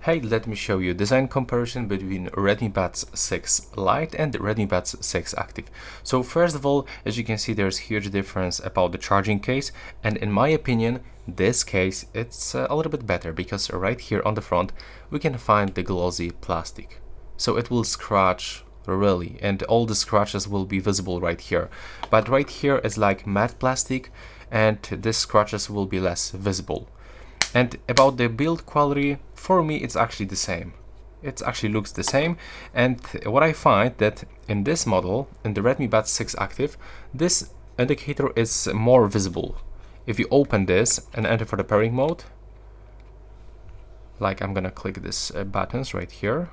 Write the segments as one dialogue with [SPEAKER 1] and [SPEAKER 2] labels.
[SPEAKER 1] Hey, let me show you design comparison between Redmi Buds 6 Lite and Redmi Buds 6 Active. So first of all, as you can see, there's huge difference about the charging case, and in my opinion, this case it's a little bit better because right here on the front we can find the glossy plastic. So it will scratch really, and all the scratches will be visible right here. But right here is like matte plastic, and these scratches will be less visible. And about the build quality, for me it's actually the same. It actually looks the same, and what I find that in this model, in the Redmi Buds 6 Active, this indicator is more visible. If you open this and enter for the pairing mode, like I'm gonna click this buttons right here.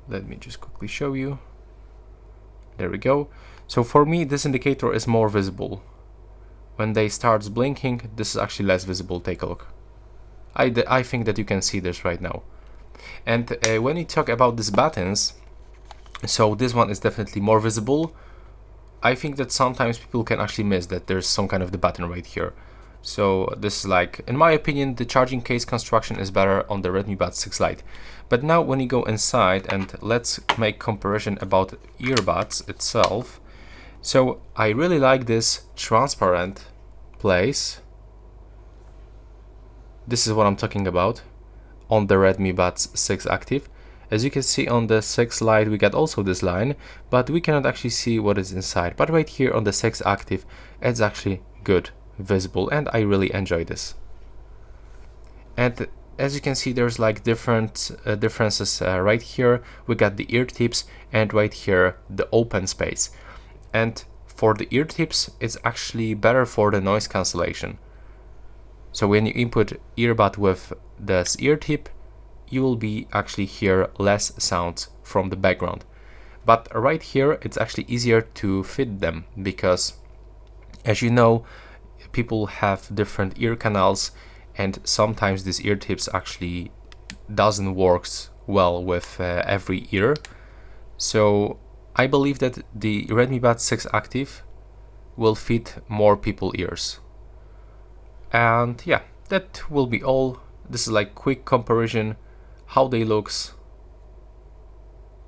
[SPEAKER 1] Let me just quickly show you. There we go. So for me this indicator is more visible. When they starts blinking, this is actually less visible. Take a look. I think that you can see this right now. And when we talk about these buttons, so this one is definitely more visible. I think that sometimes people can actually miss that there's some kind of the button right here. So this is like, in my opinion, the charging case construction is better on the Redmi Buds 6 Lite. But now when you go inside and let's make comparison about earbuds itself. So I really like this transparent place. This is what I'm talking about on the Redmi Buds 6 Active. As you can see on the 6 Lite we got also this line, but we cannot actually see what is inside. But right here on the 6 Active it's actually good visible, and I really enjoy this. And as you can see, there's like different differences right here. We got the ear tips, and right here the open space. And for the ear tips, it's actually better for the noise cancellation. So when you input earbud with this ear tip, you will be actually hear less sounds from the background. But right here, it's actually easier to fit them because, as you know, people have different ear canals, and sometimes these ear tips actually doesn't works well with every ear. So I believe that the Redmi Buds 6 Active will fit more people's ears. And yeah, that will be all. This is like quick comparison, how they looks.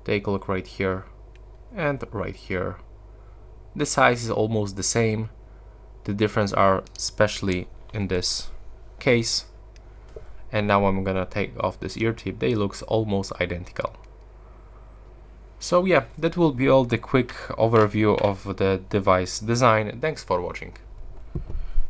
[SPEAKER 1] Take a look right here and right here. The size is almost the same. The difference are especially in this case. And now I'm gonna take off this ear tip. They looks almost identical. So yeah, that will be all the quick overview of the device design. Thanks for watching.